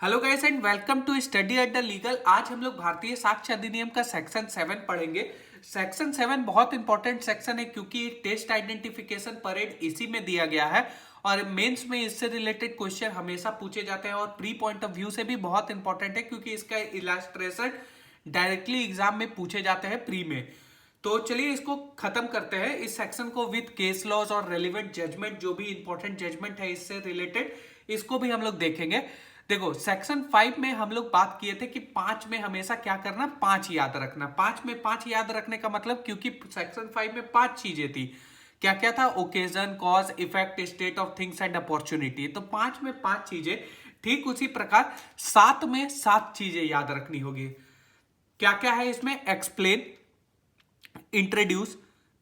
Hello guys and welcome to study at the legal. आज हम लोग भारतीय साक्ष्य अधिनियम का सेक्शन 7 पढ़ेंगे। सेक्शन 7 बहुत इंपॉर्टेंट सेक्शन है क्योंकि टेस्ट आइडेंटिफिकेशन परेड इसी में दिया गया है और मेंस में इससे रिलेटेड क्वेश्चन हमेशा पूछे जाते हैं और प्री पॉइंट ऑफ व्यू से भी बहुत इंपॉर्टेंट है क्योंकि इसका इलस्ट्रेशन डायरेक्टली एग्जाम में पूछे जाते हैं प्री में। तो चलिए इसको खत्म करते हैं इस सेक्शन को विद केस लॉज और रेलिवेंट जजमेंट, जो भी इंपॉर्टेंट जजमेंट है इससे रिलेटेड इसको भी हम लोग देखेंगे। देखो सेक्शन 5 में हम लोग बात किए थे कि 5 में हमेशा क्या करना, 5 याद रखना। 5 में 5 याद रखने का मतलब क्योंकि सेक्शन 5 में 5 चीजें थी। क्या क्या था? Occasion, cause, effect, state of things and opportunity. तो 5 में 5 चीजें। ठीक उसी प्रकार 7 में 7 चीजें याद रखनी होगी। क्या क्या है इसमें? एक्सप्लेन, इंट्रोड्यूस,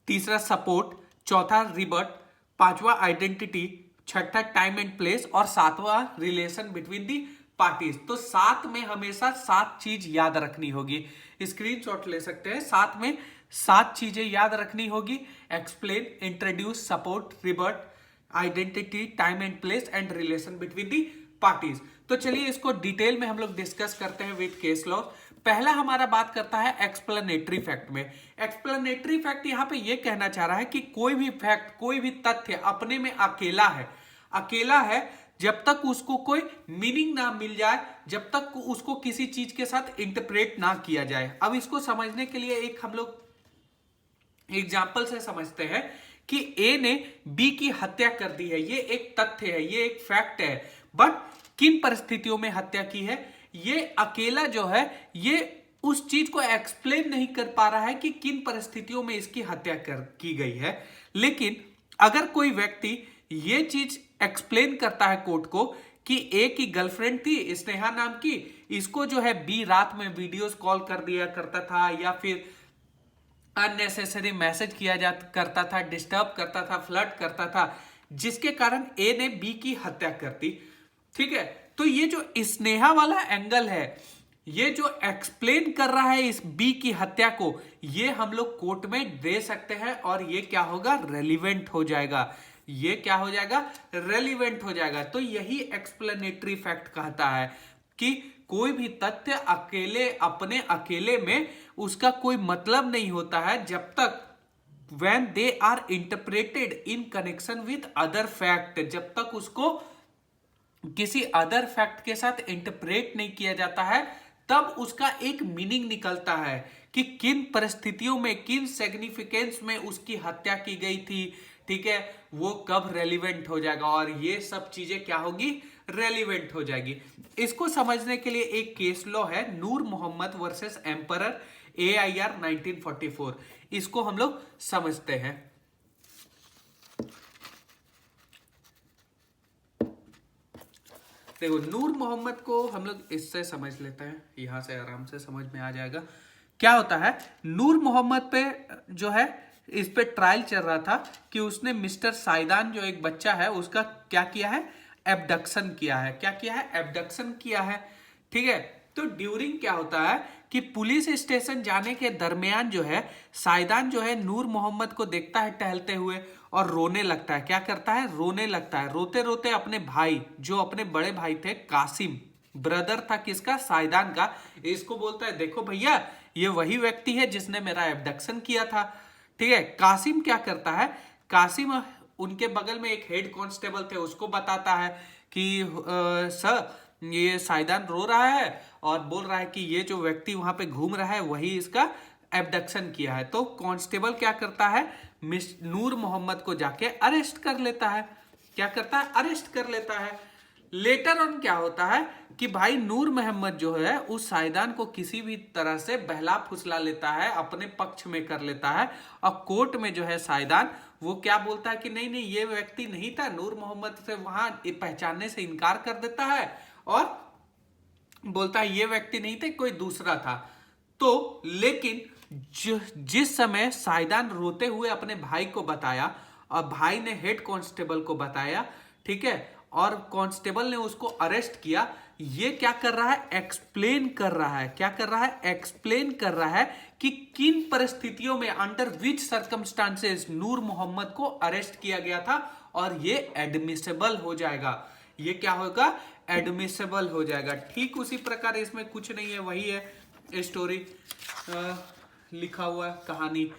तीसरा सपोर्ट, चौथा रिबट, पांचवा आइडेंटिटी, छठा टाइम एंड प्लेस और सातवां रिलेशन बिटवीन दी पार्टीज। तो 7 में हमेशा 7 चीज याद रखनी होगी। स्क्रीनशॉट ले सकते हैं। 7 में 7 चीजें याद रखनी होगी। Explain, introduce, support, रिबट, identity, time and place and relation between the parties. तो चलिए इसको डिटेल में हम लोग डिस्कस करते हैं विद केस लॉ। पहला हमारा बात करता है एक्सप्लेनेटरी फैक्ट में। एक्सप्लेनेटरी फैक्ट यहां पे ये कहना चाह रहा है कि कोई भी फैक्ट, कोई भी तथ्य अपने में अकेला है जब तक उसको कोई मीनिंग ना मिल जाए, जब तक उसको किसी चीज के साथ इंटरप्रेट ना किया जाए। अब इसको समझने के लिए एक हम लोग एग्जाम्पल से समझते हैं कि ए ने बी की हत्या कर दी है। ये एक तथ्य है, ये एक फैक्ट है, बट किन परिस्थितियों में हत्या की है? ये अकेला जो है ये उस चीज को एक्सप्लेन नहीं कर पा रहा है कि किन परिस्थितियों में इसकी हत्या की गई है। लेकिन अगर कोई व्यक्ति ये चीज एक्सप्लेन करता है कोर्ट को कि ए की गर्लफ्रेंड थी स्नेहा नाम की, इसको जो है बी रात में वीडियोस कॉल कर दिया करता था या फिर अननेसेसरी मैसेज किया जा करता था, डिस्टर्ब करता था, फ्लर्ट करता था, जिसके कारण ए ने बी की हत्या कर दी। ठीक है, तो ये जो स्नेहा वाला एंगल है, ये जो एक्सप्लेन कर रहा है इस बी की हत्या को, ये हम लोग कोर्ट में दे सकते हैं और ये क्या होगा? रेलिवेंट हो जाएगा। ये क्या हो जाएगा? रेलिवेंट हो जाएगा। तो यही एक्सप्लेनेटरी फैक्ट कहता है कि कोई भी तथ्य अपने अकेले में उसका कोई मतलब नहीं होता है जब तक when they are interpreted in connection with other fact, जब तक उसको किसी अदर फैक्ट के साथ इंटरप्रेट नहीं किया जाता है तब उसका एक मीनिंग निकलता है कि किन परिस्थितियों में, किन सिग्निफिकेंस में उसकी हत्या की गई थी। ठीक है, वो कब रेलिवेंट हो जाएगा और ये सब चीजें क्या होगी? रेलिवेंट हो जाएगी। इसको समझने के लिए एक केस लॉ है, नूर मोहम्मद वर्सेस एम्परर, AIR 1944। इसको हम लोग समझते हैं। देखो नूर मोहम्मद को हम लोग इससे समझ लेते हैं, यहां से आराम से समझ में आ जाएगा। क्या होता है? नूर मोहम्मद पे जो है इस पे ट्रायल चल रहा था कि उसने मिस्टर साइदान जो एक बच्चा है उसका क्या किया है? एब्डक्शन किया है। क्या किया है? एब्डक्शन किया है। ठीक है, तो ड्यूरिंग क्या होता है कि पुलिस स्टेशन जाने के दरमियान जो है साइदान जो है नूर मोहम्मद को देखता है टहलते हुए और रोने लगता है। क्या करता है? रोने लगता है। रोते रोते अपने भाई, जो अपने बड़े भाई थे, कासिम, ब्रदर था किसका? साइदान का, इसको बोलता है देखो भैया ये वही व्यक्ति है जिसने मेरा एब्डक्शन किया था। ठीक है, कासिम क्या करता है? कासिम उनके बगल में एक हेड कांस्टेबल थे, उसको बताता है कि सर ये साइदान रो रहा है और बोल रहा है कि ये जो व्यक्ति वहां पे घूम रहा है वही इसका एब्डक्शन किया है। तो कांस्टेबल क्या करता है? नूर मोहम्मद को जाके अरेस्ट कर लेता है। क्या करता है? अरेस्ट कर लेता है। लेटर ऑन क्या होता है कि भाई नूर मोहम्मद जो है उस साइदान को किसी भी तरह से बहला फुसला लेता है, अपने पक्ष में कर लेता है और कोर्ट में जो है साइदान वो क्या बोलता है कि नहीं नहीं ये व्यक्ति नहीं था। नूर मोहम्मद से वहां पहचानने से इनकार कर देता है और बोलता है ये व्यक्ति नहीं थे, कोई दूसरा था। तो लेकिन जिस समय साइदान रोते हुए अपने भाई को बताया और भाई ने हेड कांस्टेबल को बताया, ठीक है, और कांस्टेबल ने उसको अरेस्ट किया, ये क्या कर रहा है? एक्सप्लेन कर रहा है। क्या कर रहा है? एक्सप्लेन कर रहा है कि किन परिस्थितियों में, अंडर विच सर्कमस्टांसेस नूर मोहम्मद को अरेस्ट किया गया था और ये एडमिसेबल हो जाएगा। ये क्या होगा? एडमिसेबल हो जाएगा। ठीक उसी प्रकार इसमें कुछ नहीं है, वही है स्टोरी लिखा हुआ है, कहानी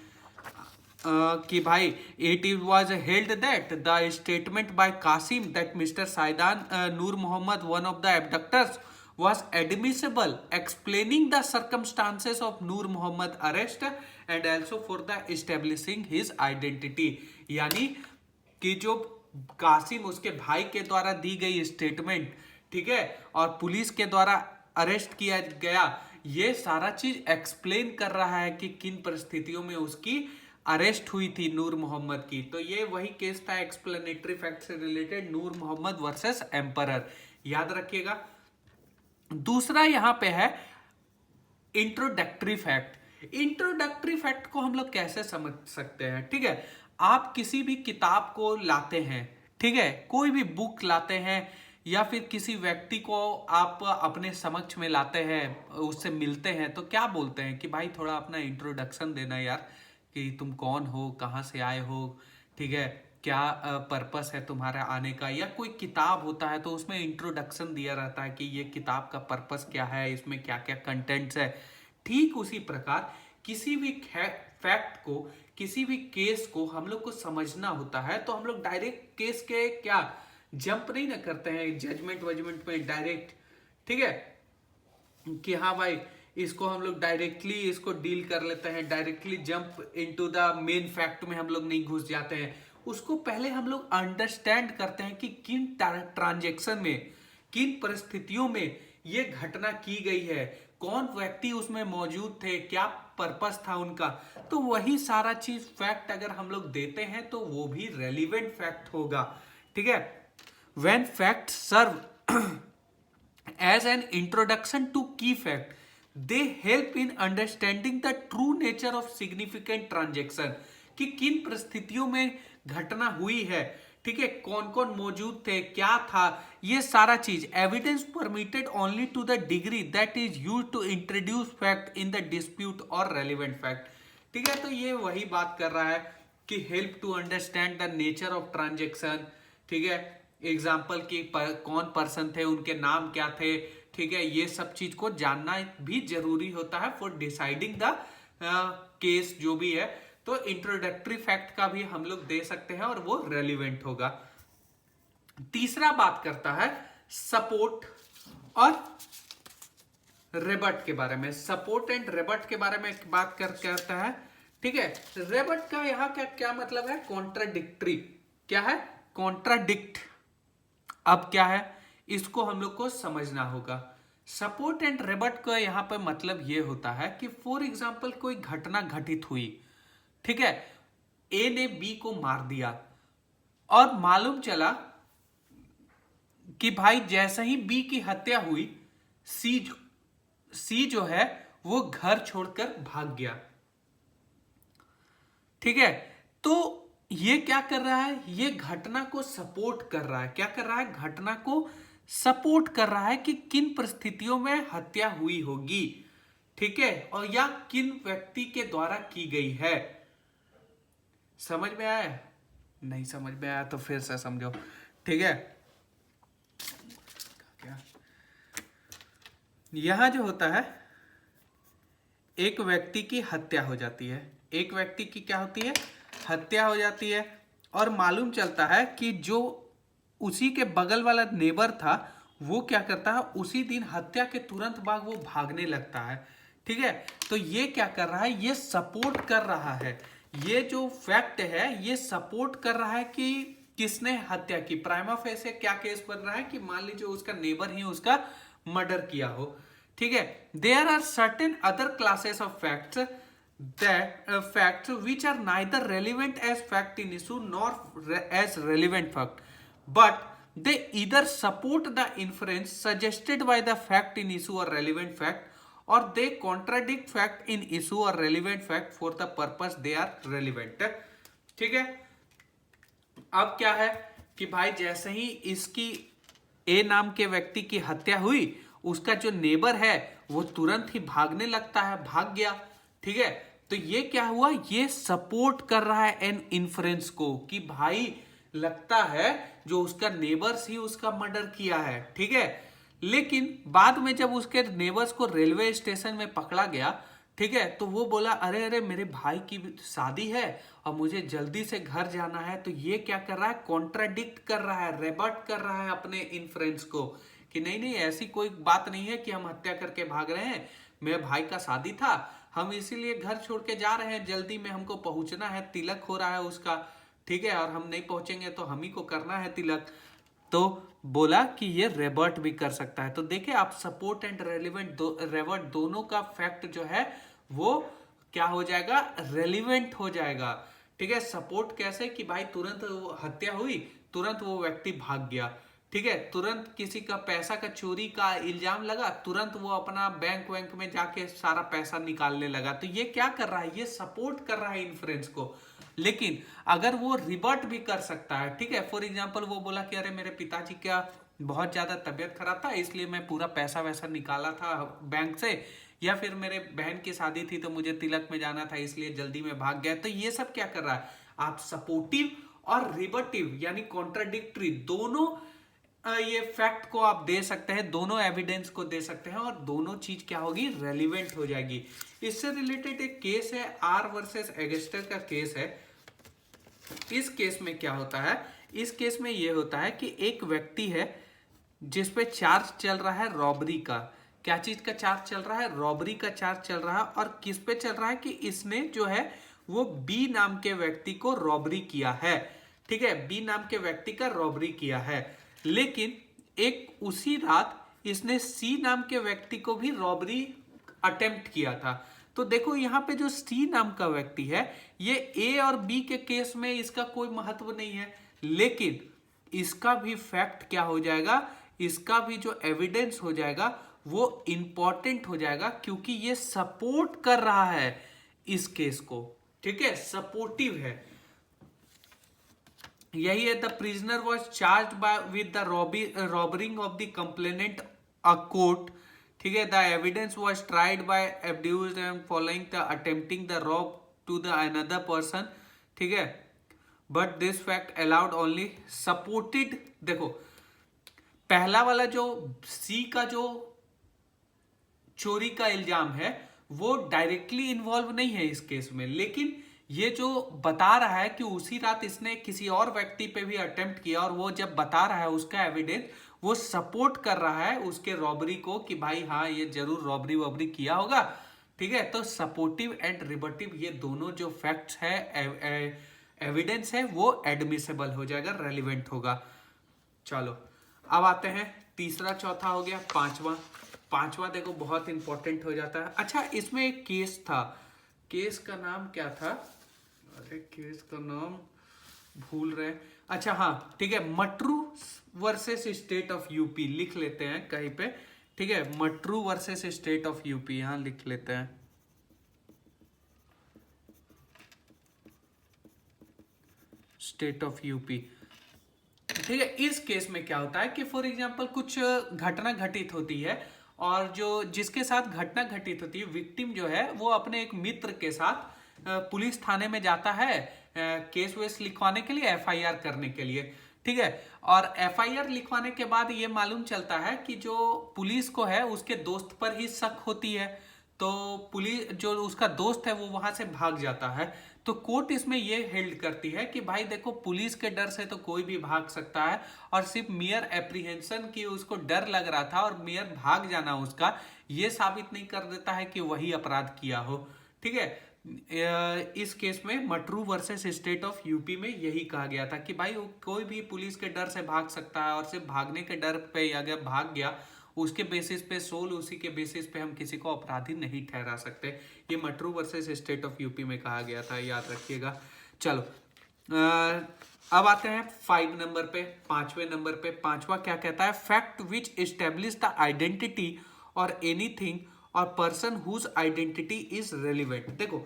कि भाई it was held that the statement by Kasim that mister Saidan Noor Mohammad one of the abductors was admissible, explaining the circumstances of Noor Mohammed arrest and also for the establishing his identity। यानी कि जो कासिम उसके भाई के द्वारा दी गई स्टेटमेंट, ठीक है, और पुलिस के द्वारा अरेस्ट किया गया, ये सारा चीज एक्सप्लेन कर रहा है कि किन परिस्थितियों में उसकी अरेस्ट हुई थी नूर मोहम्मद की। तो ये वही केस था एक्सप्लेनेटरी फैक्ट से रिलेटेड, नूर मोहम्मद वर्सेस एम्परर, याद रखिएगा। दूसरा यहां पे है इंट्रोडक्टरी फैक्ट। इंट्रोडक्टरी फैक्ट को हम लोग कैसे समझ सकते हैं, ठीक है, आप किसी भी किताब को लाते हैं, ठीक है, कोई भी बुक लाते हैं या फिर किसी व्यक्ति को आप अपने समक्ष में लाते हैं, उससे मिलते हैं, तो क्या बोलते हैं कि भाई थोड़ा अपना इंट्रोडक्शन देना यार, कि तुम कौन हो, कहाँ से आए हो, ठीक है, क्या पर्पस है तुम्हारा आने का। या कोई किताब होता है तो उसमें इंट्रोडक्शन दिया रहता है कि ये किताब का पर्पस क्या है, इसमें क्या क्या कंटेंट्स है। ठीक उसी प्रकार किसी भी फैक्ट को, किसी भी केस को हम लोग को समझना होता है, तो हम लोग डायरेक्ट केस के क्या जंप नहीं ना करते हैं जजमेंट वजमेंट में डायरेक्ट, ठीक है, कि हाँ भाई इसको हम लोग डायरेक्टली इसको डील कर लेते हैं, directly jump into the main fact में हम लोग नहीं घुस जाते हैं। उसको पहले हम लोग अंडरस्टैंड करते हैं कि किन ट्रांजैक्शन में, किन परिस्थितियों में ये घटना की गई है, कौन व्यक्ति उसमें मौजूद थे, क्या पर्पस था उनका। तो वही सारा चीज फैक्ट अगर हम लोग देते हैं तो वो भी रेलिवेंट फैक्ट होगा, ठीक है। When fact serve as an introduction to key fact, they help in understanding the true nature of significant transaction, कि किन परिस्थितियों में घटना हुई है, ठीक है, कौन कौन मौजूद थे, क्या था, ये सारा चीज। Evidence permitted only to the degree that is used to introduce fact in the dispute or relevant fact, ठीक है। तो ये वही बात कर रहा है कि help to understand the nature of transaction, ठीक है, एग्जाम्पल की कौन पर्सन थे, उनके नाम क्या थे, ठीक है, ये सब चीज को जानना भी जरूरी होता है फॉर डिसाइडिंग द केस जो भी है। तो इंट्रोडक्टरी फैक्ट का भी हम लोग दे सकते हैं और वो रेलिवेंट होगा। तीसरा बात करता है सपोर्ट और रेबट के बारे में, सपोर्ट एंड रेबट के बारे में बात करता है, ठीक है। रेबट का यहां क्या क्या मतलब है, कॉन्ट्राडिक्टरी, क्या है, कॉन्ट्राडिक्ट। अब क्या है, इसको हम लोग को समझना होगा। सपोर्ट एंड रेबट का यहां पर मतलब यह होता है कि फॉर एग्जाम्पल कोई घटना घटित हुई, ठीक है, ए ने बी को मार दिया और मालूम चला कि भाई जैसे ही बी की हत्या हुई, सी जो है वो घर छोड़कर भाग गया, ठीक है। तो ये क्या कर रहा है, ये घटना को सपोर्ट कर रहा है, क्या कर रहा है, घटना को सपोर्ट कर रहा है कि किन परिस्थितियों में हत्या हुई होगी, ठीक है, और या किन व्यक्ति के द्वारा की गई है। समझ में आया, नहीं समझ में आया तो फिर से समझो, ठीक है। क्या यहां जो होता है, एक व्यक्ति की हत्या हो जाती है, एक व्यक्ति की क्या होती है, हत्या हो जाती है, और मालूम चलता है कि जो उसी के बगल वाला नेबर था वो क्या करता है, उसी दिन हत्या के तुरंत बाद वो भागने लगता है, ठीक है। तो ये क्या कर रहा है, ये सपोर्ट कर रहा है, ये जो फैक्ट है ये सपोर्ट कर रहा है कि किसने हत्या की। प्राइमा फेसे क्या केस बन रहा है कि मान लीजिए उसका नेबर ही उसका मर्डर किया हो, ठीक है। There are certain other classes of facts that facts which are neither relevant as fact in issue nor as relevant fact, but they either support the inference suggested by the fact in issue or relevant fact, or they contradict fact in issue or relevant fact for the purpose they are relevant, ठीक है। अब क्या है कि भाई जैसे ही इसकी ए नाम के व्यक्ति की हत्या हुई, उसका जो नेबर है वो तुरंत ही भागने लगता है, भाग गया, ठीक है। तो ये क्या हुआ, ये सपोर्ट कर रहा है एन इन्फ्रेंस को कि भाई लगता है जो उसका नेबर्स ही उसका मर्डर किया है, ठीक है। लेकिन बाद में जब उसके नेबर्स को रेलवे स्टेशन में पकड़ा गया, ठीक है, तो वो बोला अरे अरे मेरे भाई की शादी है और मुझे जल्दी से घर जाना है। तो ये क्या कर रहा है, कॉन्ट्राडिक्ट कर रहा है, रेबर्ट कर रहा है अपने इन्फ्रेंस को कि नहीं नहीं ऐसी कोई बात नहीं है कि हम हत्या करके भाग रहे हैं, मेरे भाई का शादी था, हम इसीलिए घर छोड़ के जा रहे हैं, जल्दी में हमको पहुंचना है, तिलक हो रहा है उसका, ठीक है, और हम नहीं पहुंचेंगे तो हम ही को करना है तिलक। तो बोला कि ये रेबर्ट भी कर सकता है। तो देखिए आप सपोर्ट एंड रेबर्ट दोनों का फैक्ट जो है वो क्या हो जाएगा, रेलिवेंट हो जाएगा। ठीक है, सपोर्ट कैसे कि भाई तुरंत हत्या हुई, तुरंत वो व्यक्ति भाग गया, ठीक है, तुरंत किसी का पैसा का चोरी का इल्जाम लगा, तुरंत वो अपना बैंक में जाके सारा पैसा निकालने लगा। तो ये क्या कर रहा है, ये सपोर्ट कर रहा है इन्फ्रेंस को। लेकिन अगर वो रिवर्ट भी कर सकता है, ठीक है, फॉर एग्जांपल वो बोला कि अरे मेरे पिताजी का बहुत ज्यादा तबीयत खराब था इसलिए मैं पूरा पैसा वैसा निकाला था बैंक से, या फिर मेरे बहन की शादी थी तो मुझे तिलक में जाना था इसलिए जल्दी में भाग गया। तो ये सब क्या कर रहा है, आप सपोर्टिव और रिवर्टिव यानी कॉन्ट्राडिक्टरी दोनों ये फैक्ट को आप दे सकते हैं, दोनों एविडेंस को दे सकते हैं और दोनों चीज क्या होगी, रेलिवेंट हो जाएगी। इससे रिलेटेड एक केस है, आर वर्सेस एगस्टर का केस है। इस केस में क्या होता है, इस केस में ये होता है कि एक व्यक्ति है जिस पे चार्ज चल रहा है रॉबरी का। क्या चीज का चार्ज चल रहा है, रॉबरी का चार्ज चल रहा है। और किस पे चल रहा है कि इसने जो है वो बी नाम के व्यक्ति को रॉबरी किया है, ठीक है, बी नाम के व्यक्ति का रॉबरी किया है। लेकिन एक उसी रात इसने सी नाम के व्यक्ति को भी रॉबरी अटेम्प्ट किया था। तो देखो यहाँ पे जो सी नाम का व्यक्ति है, ये ए और बी के केस में इसका कोई महत्व नहीं है, लेकिन इसका भी फैक्ट क्या हो जाएगा, इसका भी जो एविडेंस हो जाएगा वो इंपॉर्टेंट हो जाएगा, क्योंकि ये सपोर्ट कर रहा है इस केस को, ठीक है, सपोर्टिव है। यही है, the prisoner was charge by with the robbering of the complainant a court, ठीक है, the evidence was tried by adduced and following the attempting the rob to the another person, ठीक है, but this fact allowed only supported. देखो पहला वाला जो सी का जो चोरी का इल्जाम है वो डायरेक्टली इन्वॉल्व नहीं है इस केस में, लेकिन ये जो बता रहा है कि उसी रात इसने किसी और व्यक्ति पे भी अटेम्प्ट किया, और वो जब बता रहा है उसका एविडेंस वो सपोर्ट कर रहा है उसके रॉबरी को कि भाई हाँ ये जरूर रॉबरी वॉबरी किया होगा, ठीक है। तो सपोर्टिव एंड रिबर्टिव ये दोनों जो फैक्ट्स है, एविडेंस है, वो एडमिसेबल हो जाएगा, रेलिवेंट होगा। चलो अब आते हैं, तीसरा चौथा हो गया, पांचवा देखो बहुत इंपॉर्टेंट हो जाता है। अच्छा इसमें एक केस था, केस का नाम क्या था, अरे केस का नाम भूल रहे हैं। अच्छा हाँ ठीक है, Matru versus state of UP लिख लेते हैं कहीं पे, ठीक है, Matru versus state of UP यहां लिख लेते हैं। स्टेट ऑफ यूपी, ठीक है। इस केस में क्या होता है कि फॉर एग्जांपल कुछ घटना घटित होती है, और जो जिसके साथ घटना घटित होती है, विक्टिम जो है वो अपने एक मित्र के साथ पुलिस थाने में जाता है केस वेस लिखवाने के लिए, एफआईआर करने के लिए, ठीक है। और एफआईआर लिखवाने के बाद ये मालूम चलता है कि जो पुलिस को है उसके दोस्त पर ही शक होती है, तो पुलिस जो उसका दोस्त है वो वहां से भाग जाता है। तो कोर्ट इसमें ये हेल्ड करती है कि भाई देखो पुलिस के डर से तो कोई भी भाग सकता है, और सिर्फ मियर एप्रीहेंशन की उसको डर लग रहा था और मियर भाग जाना उसका ये साबित नहीं कर देता है कि वही अपराध किया हो, ठीक है। इस केस में Matru versus state of UP में यही कहा गया था कि भाई कोई भी पुलिस के डर से भाग सकता है, और सिर्फ भागने के डर पे अगर भाग गया उसके बेसिस पे सोल उसी के बेसिस पे हम किसी को अपराधी नहीं ठहरा सकते। ये Matru versus state of UP में कहा गया था, याद रखिएगा। चलो अब आते हैं 5 नंबर पे, 5वें नंबर पे। पांचवा क्या कहता है, fact which establish the identity or anything or person whose identity is relevant. देखो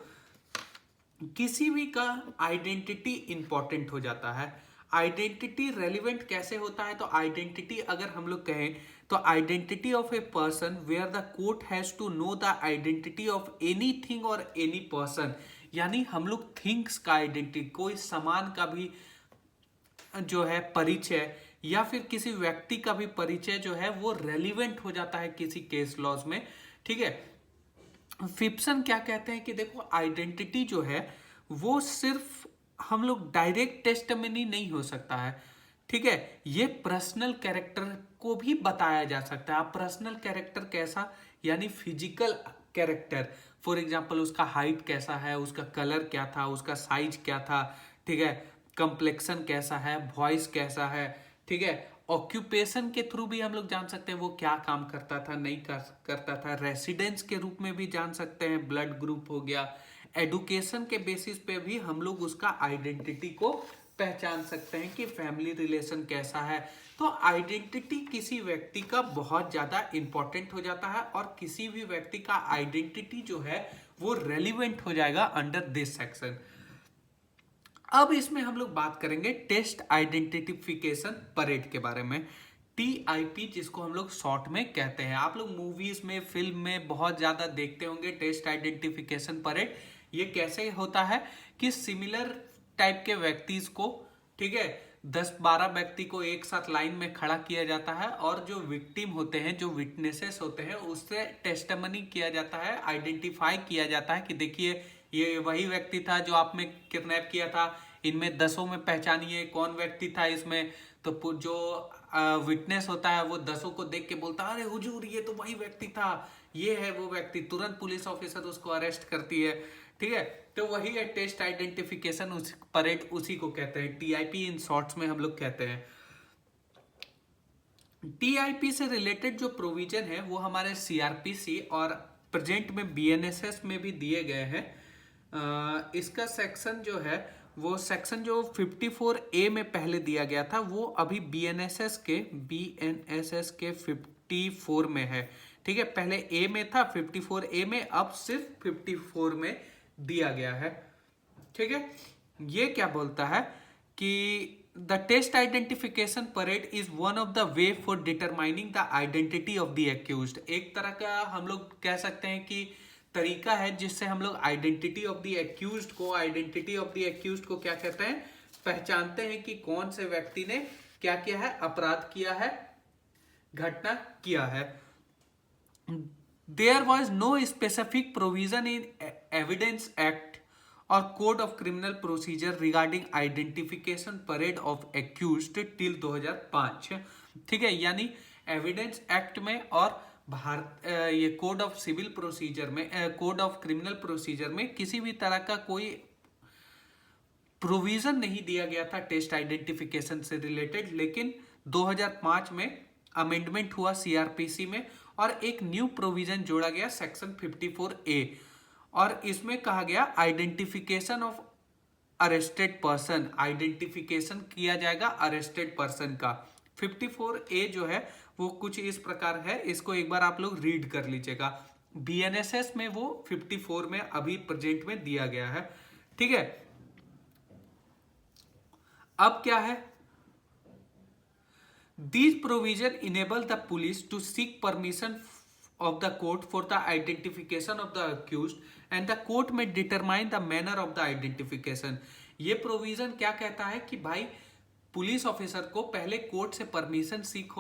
किसी भी का आइडेंटिटी इंपॉर्टेंट हो जाता है। आइडेंटिटी रेलिवेंट कैसे होता है, तो आइडेंटिटी अगर हम लोग कहें तो identity of a person where the court has to know the identity of anything or any person, यानी हम लोग थिंग्स का आइडेंटिटी, कोई सामान का भी जो है परिचय, या फिर किसी व्यक्ति का भी परिचय जो है वो रेलिवेंट हो जाता है किसी केस लॉज में। ठीक है, फिप्सन क्या कहते हैं कि देखो आइडेंटिटी जो है वो सिर्फ हम लोग डायरेक्ट टेस्टमनी नहीं हो सकता है। ठीक है, ये पर्सनल कैरेक्टर को भी बताया जा सकता है। आप पर्सनल कैरेक्टर कैसा, यानी फिजिकल कैरेक्टर, फॉर एग्जांपल उसका हाइट कैसा है, उसका कलर क्या था, उसका साइज क्या था, ठीक है, कंप्लेक्शन कैसा है, वॉइस कैसा है, ठीक है, ऑक्यूपेशन के थ्रू भी हम लोग जान सकते हैं वो क्या काम करता था, नहीं करता था, रेसिडेंस के रूप में भी जान सकते हैं, ब्लड ग्रुप हो गया, एडुकेशन के बेसिस पे भी हम लोग उसका आइडेंटिटी को पहचान सकते हैं कि फैमिली रिलेशन कैसा है। तो आइडेंटिटी किसी व्यक्ति का बहुत ज्यादा इंपॉर्टेंट हो जाता है और किसी भी व्यक्ति का आइडेंटिटी जो है वो रेलिवेंट हो जाएगा अंडर दिस सेक्शन। अब इसमें हम लोग बात करेंगे टेस्ट आइडेंटिफिकेशन परेड के बारे में, टीआईपी जिसको हम लोग शॉर्ट में कहते हैं। आप लोग मूवीज में, फिल्म में बहुत ज्यादा देखते होंगे टेस्ट आइडेंटिफिकेशन परेड। ये कैसे होता है कि सिमिलर टाइप के व्यक्ति को, ठीक है, 10-12 व्यक्ति को एक साथ लाइन में खड़ा किया जाता है और जो विक्टिम होते हैं, जो विटनेसेस होते हैं, उससे टेस्टमनी किया जाता है, आइडेंटिफाई किया जाता है कि देखिए ये वही व्यक्ति था जो आप में किडनैप किया था, इनमें 10 में पहचानिए कौन व्यक्ति था इसमें। तो जो विटनेस होता है वो 10 को देख के बोलता है अरे हुजूर ये तो वही व्यक्ति था, ये है वो व्यक्ति, तुरंत पुलिस ऑफिसर उसको अरेस्ट करती है। ठीक है, तो वही है टेस्ट आइडेंटिफिकेशन परेड, उसी को कहते हैं टीआईपी इन शॉर्ट्स में हम लोग कहते हैं। टीआईपी से रिलेटेड जो प्रोविजन है वो हमारे सीआरपीसी और प्रेजेंट में बीएनएसएस में भी दिए गए हैं। इसका सेक्शन जो है वो सेक्शन जो 54A में पहले दिया गया था वो अभी बीएनएसएस के 54 में है। ठीक है, पहले ए में था, 54A में, अब सिर्फ 54 में दिया गया है। ठीक है, ये क्या बोलता है कि the test identification parade is one of the way for determining the identity of the accused. एक तरह का हम लोग कह सकते हैं कि तरीका है जिससे हम लोग आइडेंटिटी ऑफ द एक्यूज्ड को क्या कहते हैं, पहचानते हैं कि कौन से व्यक्ति ने क्या किया है, अपराध किया है, घटना किया है। There was no specific provision in Evidence Act or Code of Criminal Procedure regarding identification parade of accused till 2005। ठीक है, यानी एविडेंस एक्ट में और ये कोड ऑफ सिविल प्रोसीजर में, कोड ऑफ क्रिमिनल प्रोसीजर में किसी भी तरह का कोई प्रोविजन नहीं दिया गया था टेस्ट आइडेंटिफिकेशन से रिलेटेड। लेकिन 2005 में अमेंडमेंट हुआ सीआरपीसी में और एक न्यू प्रोविजन जोड़ा गया सेक्शन 54A, और इसमें कहा गया identification of arrested person, identification किया जाएगा अरेस्टेड पर्सन का। 54A जो है वो कुछ इस प्रकार है, इसको एक बार आप लोग रीड कर लीजिएगा। बीएनएसएस में वो 54 में अभी प्रेजेंट में दिया गया है। ठीक है, अब क्या है, These provisions enable the police to seek permission of the court for the identification of the accused and the court may determine the manner of the identification। ये प्रोविजन क्या कहता है कि भाई पुलिस ऑफिसर को पहले कोर्ट से permission सीख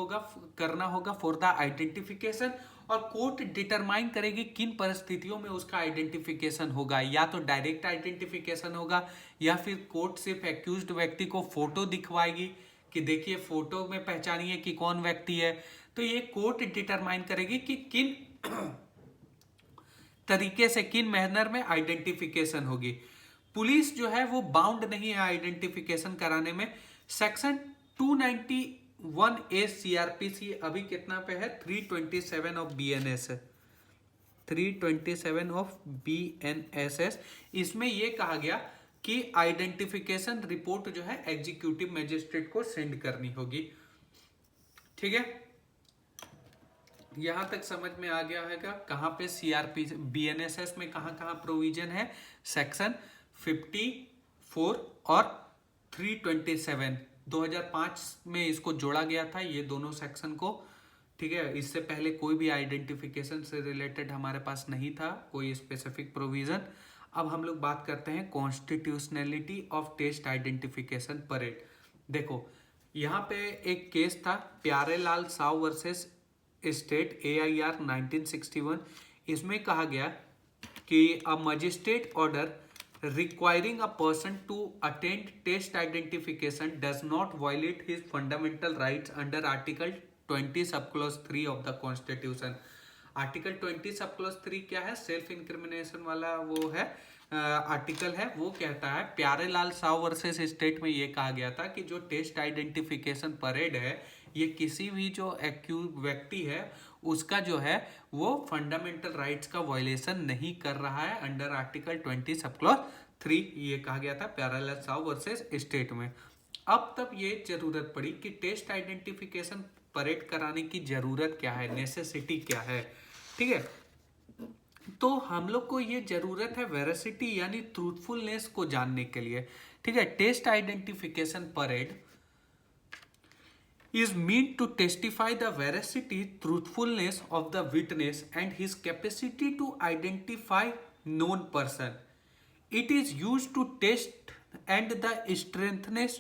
करना होगा फॉर द आइडेंटिफिकेशन, और कोर्ट डिटरमाइन करेगी किन परिस्थितियों में उसका आइडेंटिफिकेशन होगा, या तो डायरेक्ट आइडेंटिफिकेशन होगा या फिर कोर्ट सिर्फ एक्यूज्ड व्यक्ति को फोटो दिखवाएगी कि देखिए फोटो में पहचानिए कि कौन व्यक्ति है। तो ये कोर्ट डिटरमाइन करेगी कि किन तरीके से, किन मैनर में आइडेंटिफिकेशन होगी। पुलिस जो है वो बाउंड नहीं है आइडेंटिफिकेशन कराने में। सेक्शन 291A सीआरपीसी अभी कितना पे है, 327 ऑफ बीएनएस, 327 ऑफ बीएनएसएस। इसमें ये कहा गया कि आइडेंटिफिकेशन रिपोर्ट जो है एग्जीक्यूटिव मजिस्ट्रेट को सेंड करनी होगी। ठीक है, यहां तक समझ में आ गया है कहां पे सीआरपी बीएनएसएस में कहां प्रोविजन है, सेक्शन 54 और 327। 2005 में इसको जोड़ा गया था ये दोनों सेक्शन को। ठीक है, इससे पहले कोई भी आइडेंटिफिकेशन से रिलेटेड हमारे पास नहीं था कोई स्पेसिफिक प्रोविजन। अब हम लोग बात करते हैं constitutionality of test identification parade. देखो यहाँ पे एक केस था Pyarelal Sao versus state AIR 1961। इसमें कहा गया कि a magistrate order requiring a person to attend test identification does not violate his fundamental rights under Article 20 subclause 3 of the Constitution। Article 20 subclause 3 क्या है? सेल्फ इंक्रिमिनेशन वाला वो है आर्टिकल है। वो कहता है, प्यारेलाल साव वर्सेस स्टेट में ये कहा गया था कि जो टेस्ट आइडेंटिफिकेशन परेड है, ये किसी भी जो एक्यूज व्यक्ति है उसका जो है वो फंडामेंटल राइट्स का वायलेशन नहीं कर रहा है अंडर आर्टिकल 20 सबक्लॉज 3। ये कहा गया था प्यारेलाल साव वर्सेस स्टेट में। अब तब ये जरूरत पड़ी कि टेस्ट आइडेंटिफिकेशन परेड कराने की जरूरत क्या है, नेसेसिटी क्या है, ठीक है। तो हम लोग को ये जरूरत है वेरासिटी यानी ट्रूथफुलनेस को जानने के लिए, ठीक है। Test identification parade is meant to testify the veracity, truthfulness of the witness and his capacity to identify known person. It is used to test and the strengthness,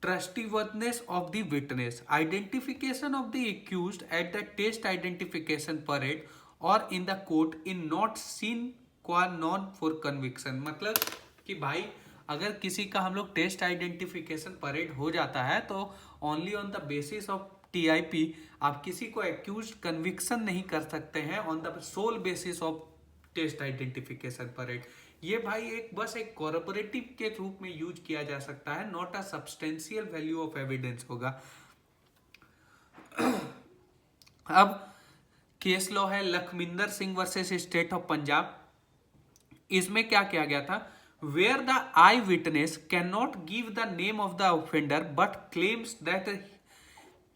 trustworthiness of the witness. Identification of the accused at the test identification parade or in the court is not sine qua non for conviction। मतलब कि भाई अगर किसी का हम लोग test identification parade हो जाता है तो only on the basis of TIP आप किसी को एक्यूज कन्विक्शन नहीं कर सकते हैं on the sole basis of test identification parade. ये भाई बस एक कोरपोरेटिव के रूप में यूज किया जा सकता है, not a substantial value of evidence होगा। अब केस लॉ है Lakhwinder Singh versus state of Punjab. इसमें क्या किया गया था? where the eyewitness cannot give the name of the offender but claims that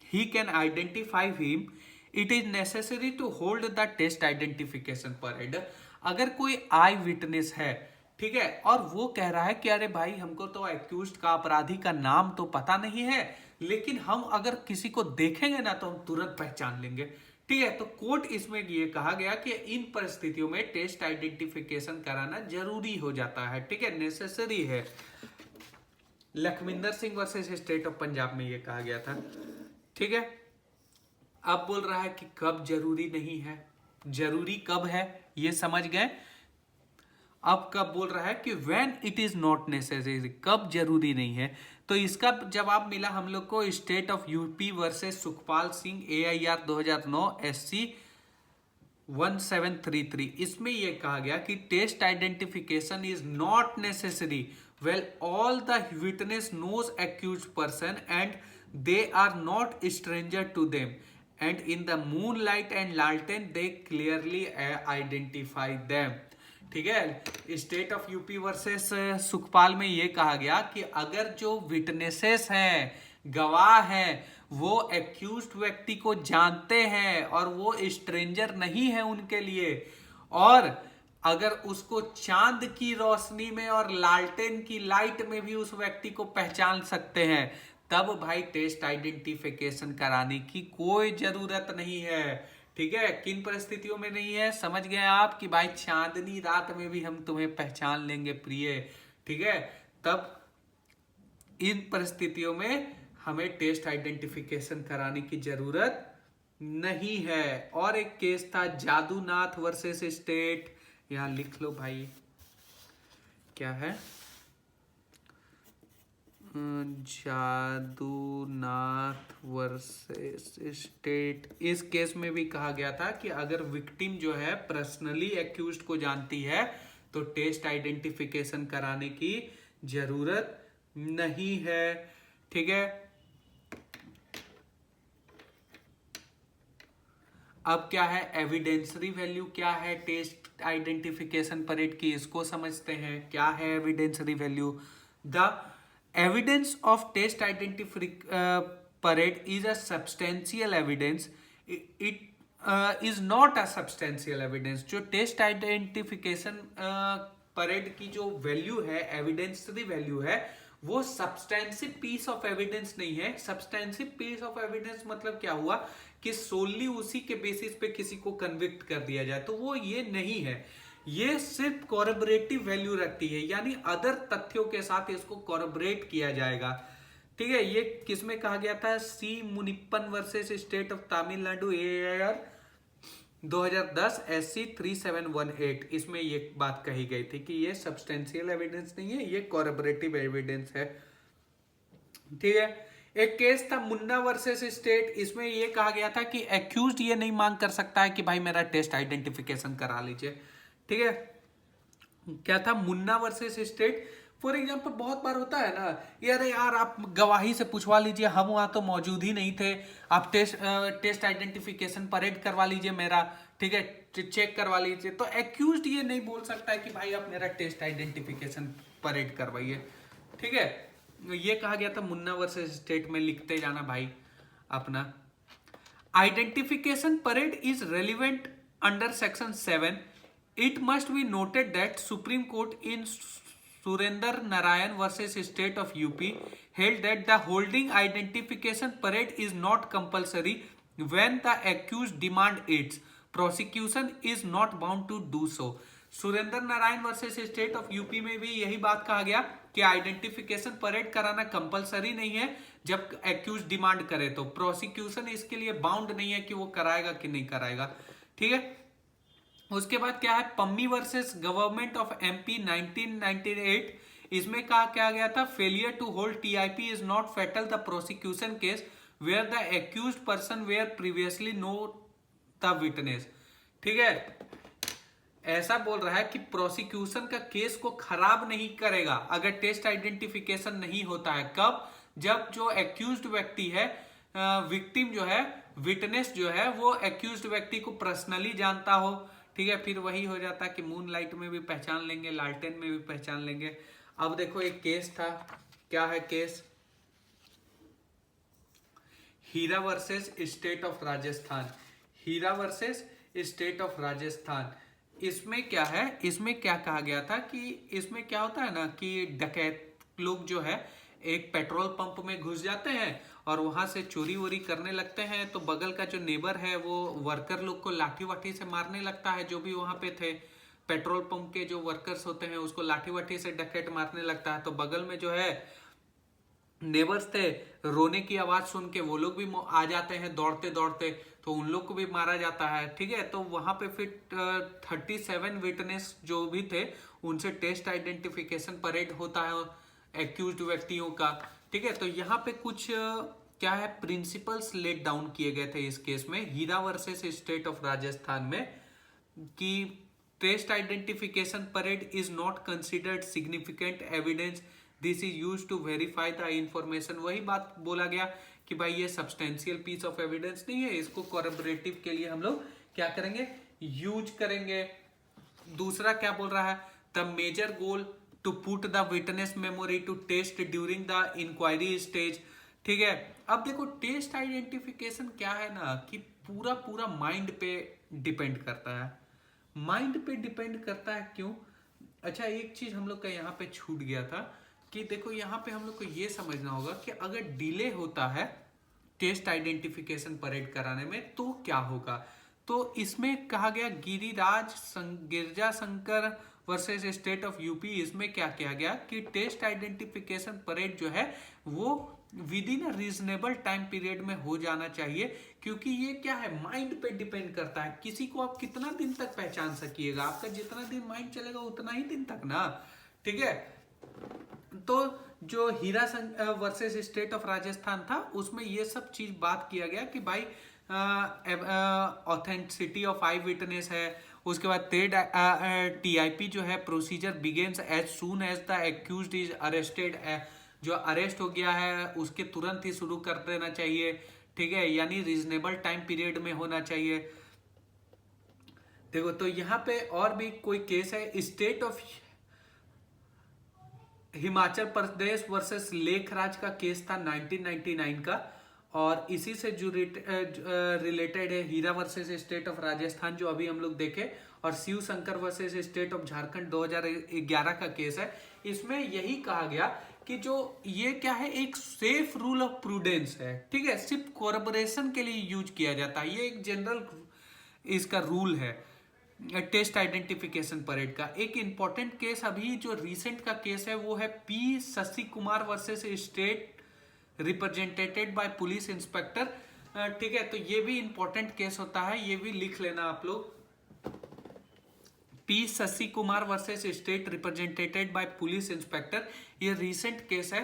he can identify him, it is necessary to hold the test identification parade। अगर कोई आई witness है, ठीक है, और वो कह रहा है कि अरे भाई हमको तो एक्यूज्ड का, अपराधी का नाम तो पता नहीं है, लेकिन हम अगर किसी को देखेंगे ना तो हम तुरंत पहचान लेंगे, ठीक है। तो कोर्ट इसमें ये कहा गया कि इन परिस्थितियों में टेस्ट आइडेंटिफिकेशन कराना जरूरी हो जाता है, ठीक है, नेसेसरी है। Lakhwinder Singh versus state of Punjab में ये कहा गया था, ठीक है। अब बोल रहा है कि कब जरूरी नहीं है, जरूरी कब है ये समझ गए। अब कब बोल रहा है कि when it is not necessary, कब जरूरी नहीं है। तो इसका जवाब मिला हम लोग को state of UP versus Sukhpal Singh AIR 2009 SC 1733। इसमें यह कहा गया कि test identification is not necessary well all the witness knows accused person and they are not stranger to them and in the moonlight and लालटेन they clearly identify them, ठीक है। State of UP versus Sukhpal में ये कहा गया कि अगर जो विटनेसेस हैं, गवाह हैं, वो एक्यूज्ड व्यक्ति को जानते हैं और वो स्ट्रेंजर नहीं है उनके लिए, और अगर उसको चांद की रोशनी में और लालटेन की लाइट में भी उस व्यक्ति को पहचान सकते हैं, तब भाई टेस्ट आइडेंटिफिकेशन कराने की कोई जरूरत नहीं है, ठीक है। किन परिस्थितियों में नहीं है समझ गए आप कि भाई चांदनी रात में भी हम तुम्हें पहचान लेंगे प्रिय, ठीक है। तब इन परिस्थितियों में हमें टेस्ट आइडेंटिफिकेशन कराने की जरूरत नहीं है। और एक केस था जादूनाथ वर्सेस स्टेट, यहां लिख लो भाई क्या है, जादूनाथ वर्सेस स्टेट। इस केस में भी कहा गया था कि अगर विक्टिम जो है पर्सनली एक्यूज्ड को जानती है तो टेस्ट आइडेंटिफिकेशन कराने की जरूरत नहीं है, ठीक है। अब क्या है एविडेंसरी वैल्यू, क्या है टेस्ट आइडेंटिफिकेशन परेड की, इसको समझते हैं। क्या है evidentiary value? The evidence of test identification parade is a substantial evidence, it is not a substantial evidence। जो टेस्ट आइडेंटिफिकेशन परेड की जो वैल्यू है, एविडेंसरी वैल्यू है, वो सब्सटेंसिव पीस ऑफ एविडेंस नहीं है। सब्सटेंसिव पीस ऑफ एविडेंस मतलब क्या हुआ कि सोली उसी के बेसिस पे किसी को कन्विक्ट कर दिया जाए, तो वो ये नहीं है। ये सिर्फ कोरबरेटिव वैल्यू रखती है, यानी अदर तथ्यों के साथ इसको कोरबरेट किया जाएगा, ठीक है, ये किसमें कहा गया था? C Munippan versus state of Tamil Nadu AIR 2010 SC 3718। इसमें ये बात कही गई थी कि ये सब्सटेंशियल एविडेंस नहीं है, ये कॉरबोरेटिव एविडेंस है। ठीक है, एक केस था मुन्ना वर्सेस स्टेट। इसमें ये कहा गया था कि एक्यूज्ड ये नहीं मांग कर सकता है कि भाई मेरा टेस्ट आइडेंटिफिकेशन करा लीजिए। ठीक है, क्या था? Munna versus state. For example बहुत बार होता है ना, यार आप गवाही से पूछवा लीजिए, हम वहां तो मौजूद ही नहीं थे, आप टेस्ट आइडेंटिफिकेशन परेड करवा लीजिए मेरा, ठीक है, चेक करवा लीजिए। तो एक्यूज्ड ये नहीं बोल सकता है कि भाई आप मेरा टेस्ट आइडेंटिफिकेशन परेड करवाइए। ठीक है, ये कहा गया था मुन्ना वर्सेस स्टेट में। लिखते जाना भाई अपना। Identification parade is relevant under Section 7. It must be noted that Supreme Court in Surendra Narayan versus State of UP held that the holding identification parade is not compulsory when the accused demand it. Prosecution is not bound to do so. Surendra Narayan versus state of UP में भी यही बात कहा गया कि identification parade कराना compulsory नहीं है, जब एक्यूज डिमांड करे तो प्रोसिक्यूशन इसके लिए बाउंड नहीं है कि वो कराएगा कि नहीं कराएगा। ठीक है, उसके बाद क्या है? Pammi versus government of MP 1998। इसमें कहा क्या गया था? Failure to hold TIP is not fatal the prosecution case where the accused person were previously know the witness. ठीक है, ऐसा बोल रहा है कि प्रोसिक्यूशन का केस को खराब नहीं करेगा अगर टेस्ट आइडेंटिफिकेशन नहीं होता है। कब? जब जो एक्यूज्ड व्यक्ति है, विक्टिम जो है, विटनेस जो है, वो एक्यूज्ड व्यक्ति को पर्सनली जानता हो। ठीक है, फिर वही हो जाता है कि मून लाइट में भी पहचान लेंगे, लालटेन में भी पहचान लेंगे। अब देखो एक केस था, क्या है case? Hira versus state of Rajasthan. Hira versus state of Rajasthan. इसमें क्या है? इसमें क्या कहा गया था कि इसमें क्या होता है ना कि डकैत लोग जो है एक पेट्रोल पंप में घुस जाते हैं और वहां से चोरी वोरी करने लगते हैं। तो बगल का जो नेबर है वो वर्कर लोग को लाठी वाठी से मारने लगता है, जो भी वहां पे थे पेट्रोल पंप के जो वर्कर्स होते हैं उसको लाठी वाठी से डकैत मारने लगता है। तो बगल में जो है नेबर्स थे, रोने की आवाज सुन के वो लोग भी आ जाते हैं दौड़ते दौड़ते, तो उन लोग को भी मारा जाता है। ठीक है, तो वहां पे फिर 37 विटनेस जो भी थे उनसे टेस्ट आइडेंटिफिकेशन परेड होता है एक्यूज्ड व्यक्तियों का। ठीक है, तो यहाँ पे कुछ क्या है प्रिंसिपल्स लेट डाउन किए गए थे इस केस में, Hira versus state of Rajasthan में, कि test identification parade is not considered significant evidence, this is use to verify the information. वही बात बोला गया कि भाई ये सब्सटेंशियल पीस ऑफ एविडेंस नहीं है, इसको कॉरबोरेटिव के लिए हम लोग क्या करेंगे? यूज करेंगे। दूसरा क्या बोल रहा है? The major goal to put the witness memory to test during the inquiry stage. ठीक है, अब देखो टेस्ट आइडेंटिफिकेशन क्या है ना कि पूरा पूरा माइंड पे डिपेंड करता है। माइंड पे डिपेंड करता है क्यों? अच्छा, एक चीज हम लोग का यहाँ पे छूट गया था कि देखो यहाँ पे हम लोग को ये समझना होगा कि अगर डिले होता है टेस्ट आइडेंटिफिकेशन परेड कराने में तो क्या होगा। तो इसमें कहा गया Girja Shankar versus state of UP. इसमें क्या किया गया कि टेस्ट आइडेंटिफिकेशन परेड जो है वो with in a reasonable time period में हो जाना चाहिए, क्योंकि ये क्या है माइंड पे डिपेंड करता है। किसी को आप कितना दिन तक पहचान सकिएगा, आपका जितना दिन माइंड चलेगा उतना ही दिन तक ना। ठीक है, तो जो हीरा वर्सेस स्टेट ऑफ राजस्थान था उसमें ये सब चीज बात किया गया कि भाई ऑथेंटिसिटी ऑफ आई विटनेस है। उसके बाद TIP जो है procedure begins as soon as the accused is arrested. जो अरेस्ट हो गया है उसके तुरंत ही शुरू कर देना चाहिए। ठीक है, यानी रीजनेबल टाइम पीरियड में होना चाहिए। देखो तो यहाँ पे और भी कोई केस है, state of Himachal Pradesh versus Lekhraj का केस था 1999 का, और इसी से जो रिलेटेड है Hira versus state of Rajasthan जो अभी हम लोग देखे, और Shiv Shankar versus state of Jharkhand 2011 का केस है। इसमें यही कहा गया कि जो ये क्या है एक सेफ रूल ऑफ प्रूडेंस है। ठीक है, सिर्फ कोरबोरेशन के लिए यूज किया जाता है, ये एक जनरल इसका रूल है टेस्ट आइडेंटिफिकेशन परेड का। एक इंपॉर्टेंट केस अभी जो रिसेंट का केस है वो है P Shashi Kumar versus state represented by police inspector. ठीक है, तो ये भी इंपॉर्टेंट केस होता है, ये भी लिख लेना आप लोग। P Shashi Kumar versus state represented by police inspector, ये रीसेंट केस है।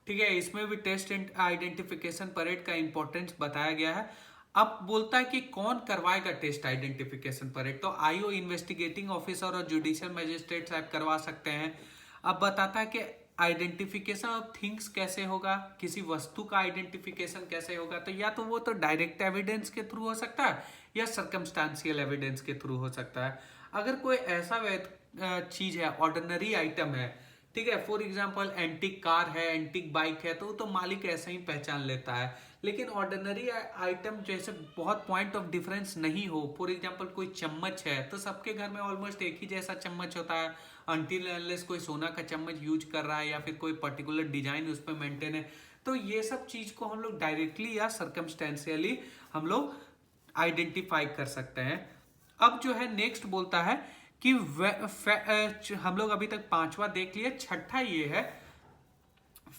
ठीक है, इसमें भी टेस्ट आइडेंटिफिकेशन परेड का इंपॉर्टेंस बताया गया है। अब बोलता है कि कौन करवाएगा टेस्ट आइडेंटिफिकेशन परेड, तो आईओ, इन्वेस्टिगेटिंग ऑफिसर और जुडिशियल मजिस्ट्रेट साहब करवा सकते हैं। अब बताता है कि आइडेंटिफिकेशन ऑफ थिंग्स कैसे होगा, किसी वस्तु का आइडेंटिफिकेशन कैसे होगा, तो या तो वो तो डायरेक्ट एविडेंस के थ्रू हो सकता है या सर्कमस्टांशियल एविडेंस के थ्रू हो सकता है। अगर कोई ऐसा चीज है, ऑर्डिनरी आइटम है, ठीक है, फॉर एग्जांपल एंटीक कार है, एंटीक बाइक है, तो वो तो मालिक ऐसे ही पहचान लेता है। लेकिन ऑर्डिनरी आइटम जैसे बहुत पॉइंट ऑफ डिफरेंस नहीं हो, फॉर एग्जांपल कोई चम्मच है तो सबके घर में ऑलमोस्ट एक ही जैसा चम्मच होता है, अनटिल अनलेस कोई सोना का चम्मच यूज कर रहा है या फिर कोई पर्टिकुलर डिजाइन उस पर मेंटेन है। तो ये सब चीज को हम लोग डायरेक्टली या सर्कमस्टेंशियली हम लोग आइडेंटिफाई कर सकते हैं। अब जो है नेक्स्ट बोलता है कि हम लोग अभी तक 5वां देख लिए, छठा ये है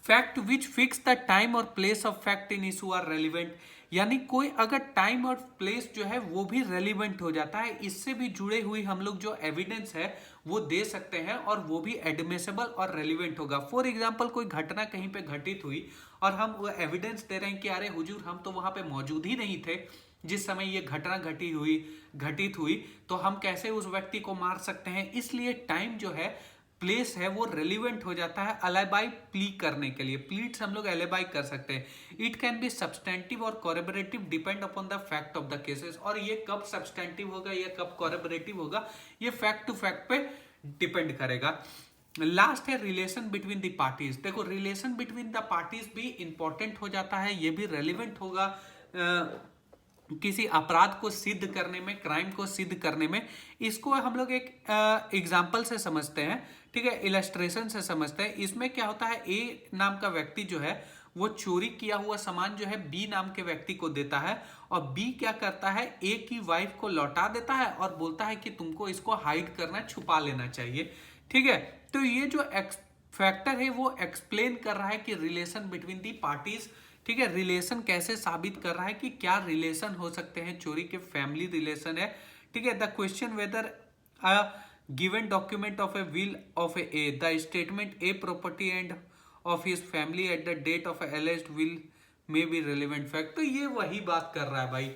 fact which fix the time और place of fact in issue are relevant, यानी कोई अगर टाइम और प्लेस जो है वो भी रेलिवेंट हो जाता है, इससे भी जुड़े हुई हम लोग जो एविडेंस है वो दे सकते हैं और वो भी एडमिसेबल और रेलिवेंट होगा। फॉर एग्जांपल कोई घटना कहीं पे घटित हुई और हम वो एविडेंस दे रहे हैं कि अरे हुजूर हम तो वहां पे मौजूद ही नहीं थे जिस समय ये घटना घटित हुई, तो हम कैसे उस व्यक्ति को मार सकते हैं। इसलिए टाइम जो है, प्लेस है, वो रेलिवेंट हो जाता है अलाइबाई प्ली करने के लिए। प्लीट हम लोग अलाइबाई कर सकते हैं। इट कैन बी सब्सटेंटिव और corroborative depend upon the fact of the cases, और ये कब सब्सटेंटिव होगा या कब कोरेबरेटिव होगा ये फैक्ट टू फैक्ट पे डिपेंड करेगा। लास्ट है रिलेशन बिटवीन द पार्टीज। देखो रिलेशन बिटवीन द पार्टीज भी इंपॉर्टेंट हो जाता है, ये भी रेलिवेंट होगा किसी अपराध को सिद्ध करने में, क्राइम को सिद्ध करने में। इसको हम लोग एक एग्जाम्पल से समझते हैं, ठीक है, इलस्ट्रेशन से समझते हैं। इसमें क्या होता है, ए नाम का व्यक्ति जो है वो चोरी किया हुआ सामान जो है बी नाम के व्यक्ति को देता है, और बी क्या करता है, ए की वाइफ को लौटा देता है और बोलता है कि तुमको इसको हाइड करना, छुपा लेना चाहिए। ठीक है, तो ये जो फैक्टर है वो एक्सप्लेन कर रहा है कि रिलेशन बिटवीन दी पार्टीज। ठीक है, रिलेशन कैसे साबित कर रहा है कि क्या रिलेशन हो सकते हैं चोरी के, फैमिली रिलेशन है। ठीक है, the question whether a given document of a will of a the statement a property and of his family at the date of alleged will may be relevant fact. तो ये वही बात कर रहा है भाई।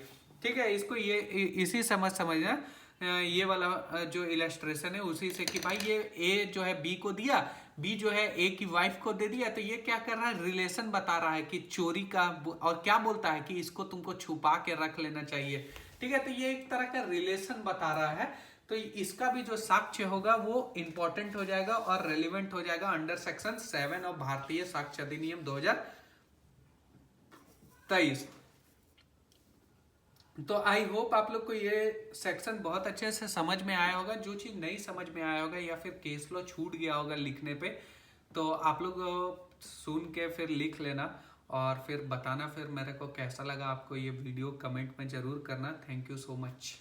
ठीक है, इसको ये इसी समझना, ये वाला जो इलस्ट्रेशन है उसी से कि भाई ये ए जो है बी को दिया, बी जो है ए की वाइफ को दे दिया, तो ये क्या कर रहा है, रिलेशन बता रहा है कि चोरी का, और क्या बोलता है कि इसको तुमको छुपा के रख लेना चाहिए। ठीक है, तो ये एक तरह का रिलेशन बता रहा है, तो इसका भी जो साक्ष्य होगा वो इंपॉर्टेंट हो जाएगा और रेलिवेंट हो जाएगा अंडर सेक्शन 7 ऑफ भारतीय साक्ष्य अधिनियम 2023। तो आई होप आप लोग को ये सेक्शन बहुत अच्छे से समझ में आया होगा। जो चीज नहीं समझ में आया होगा या फिर केस फ्लो छूट गया होगा लिखने पे, तो आप लोग सुन के फिर लिख लेना और फिर बताना फिर मेरे को कैसा लगा आपको ये वीडियो, कमेंट में जरूर करना। Thank you so much.